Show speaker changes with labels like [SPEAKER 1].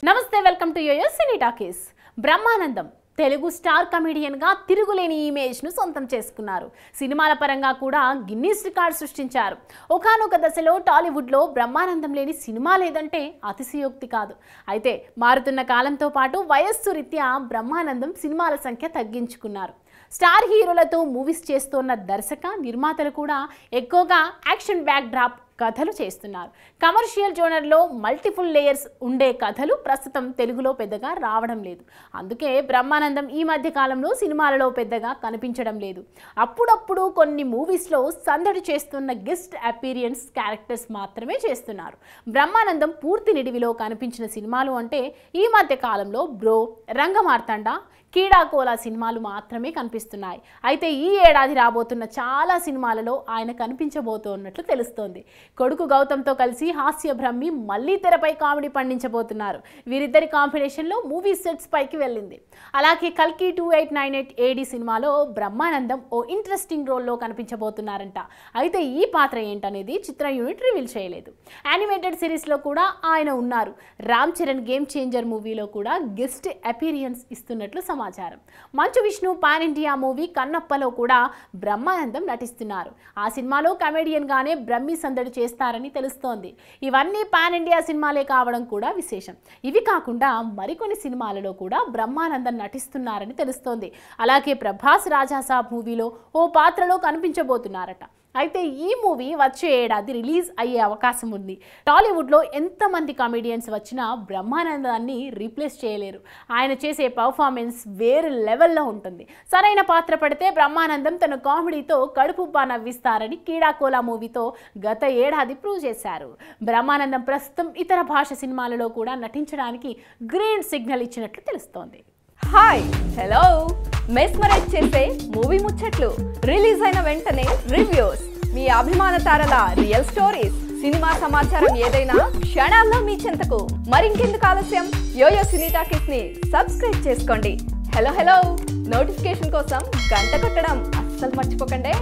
[SPEAKER 1] నమస్తే welcome to Yoyo cine talkies. Brahmanandam Telugu star comedian గా తిరుగులేని ఇమేజ్ ను సొంతం చేసుకున్నారు. సినిమాల పరంగా కూడా గిన్నీస్ రికార్డ్ సృష్టించారు. ఒకానొక దశలో టాలీవుడ్ లో బ్రహ్మానందం లేని సినిమా లేదంటే అతిశయోక్తి కాదు. అయితే మారుతున్న కాలంతో పాటు వయస్సు రీత్యా బ్రహ్మానందం సినిమాల సంఖ్య తగ్గించుకున్నారు. స్టార్ హీరోలతో మూవీస్ చేస్తున్న దర్శక నిర్మాతలు కూడా ఎక్కువగా యాక్షన్ బ్యాక్ డ్రాప్ కథలు చేస్తున్నారు. కమర్షియల్ జోనర్లో మల్టిపుల్ లేయర్స్ ఉండే కథలు ప్రస్తుతం తెలుగులో పెద్దగా రావడం లేదు. అందుకే బ్రహ్మానందం ఈ మధ్య కాలంలో సినిమాలలో పెద్దగా కనిపించడం లేదు. అప్పుడప్పుడు కొన్ని మూవీస్లో సందడి చేస్తున్న గెస్ట్ అపీరియన్స్ క్యారెక్టర్స్ మాత్రమే చేస్తున్నారు. బ్రహ్మానందం పూర్తి నిడివిలో కనిపించిన సినిమాలు అంటే ఈ మధ్య కాలంలో బ్రో, రంగమార్తాండ, కీడాకోలా సినిమాలు మాత్రమే కనిపిస్తున్నాయి. అయితే ఈ ఏడాది రాబోతున్న చాలా సినిమాలలో ఆయన కనిపించబోతున్నట్లు తెలుస్తోంది. కొడుకు గౌతమ్తో కలిసి హాస్య బ్రహ్మి మళ్ళీ తెరపై కామెడీ పండించబోతున్నారు. వీరిద్దరి కాంబినేషన్లో మూవీ సెట్స్ పైకి వెళ్ళింది. అలాగే కల్కి 2898 AD సినిమాలో బ్రహ్మానందం ఓ ఇంట్రెస్టింగ్ రోల్లో కనిపించబోతున్నారంట. అయితే ఈ పాత్ర ఏంటనేది చిత్ర యూనిట్ రివీల్ చేయలేదు. యానిమేటెడ్ సిరీస్లో కూడా ఆయన ఉన్నారు. రామ్ చరణ్ గేమ్ చేంజర్ మూవీలో కూడా గెస్ట్ అపీరియన్స్ ఇస్తున్నట్లు సమాచారం. Manchu Vishnu pan India movie కన్నప్పలో కూడా బ్రహ్మానందం నటిస్తున్నారు. ఆ సినిమాలో కమెడియన్ గానే బ్రహ్మి సందడి చేస్తారని తెలుస్తోంది. ఇవన్నీ పాన్ ఇండియా సినిమాలే కావడం కూడా విశేషం. ఇవి కాకుండా మరికొన్ని సినిమాలలో కూడా బ్రహ్మానందం నటిస్తున్నారని తెలుస్తోంది. అలాగే ప్రభాస్ రాజాసాబ్ మూవీలో ఓ పాత్రలో కనిపించబోతున్నారట. అయితే ఈ మూవీ వచ్చే ఏడాది రిలీజ్ అయ్యే అవకాశం ఉంది. టాలీవుడ్లో ఎంతమంది కమెడియన్స్ వచ్చినా బ్రహ్మానందాన్ని రీప్లేస్ చేయలేరు. ఆయన చేసే పర్ఫార్మెన్స్ వేరే లెవెల్లో ఉంటుంది. సరైన పాత్ర పడితే బ్రహ్మానందం తన కామెడీతో కడుపుబ్బా నవ్విస్తారని కీడాకోలా మూవీతో గత ఏడాది ప్రూవ్ చేశారు. బ్రహ్మానందం ప్రస్తుతం ఇతర భాష సినిమాలలో కూడా నటించడానికి గ్రీన్ సిగ్నల్ ఇచ్చినట్లు తెలుస్తోంది.
[SPEAKER 2] హాయ్ హలో మెస్మరైజ్ చేసే మూవీ ముచ్చట్లు, రిలీజ్ అయిన వెంటనే రివ్యూస్, మీ అభిమాన తారల రియల్ స్టోరీస్, సినిమా సమాచారం ఏదైనా క్షణాల్లో మీ చెంతకు. మరింకెందుకు ఆలస్యం, యోయో సినీ టాకీస్ ని సబ్స్క్రైబ్ చేసుకోండి. హలో నోటిఫికేషన్ కోసం గంట కొట్టడం అస్సలు మర్చిపోకండి.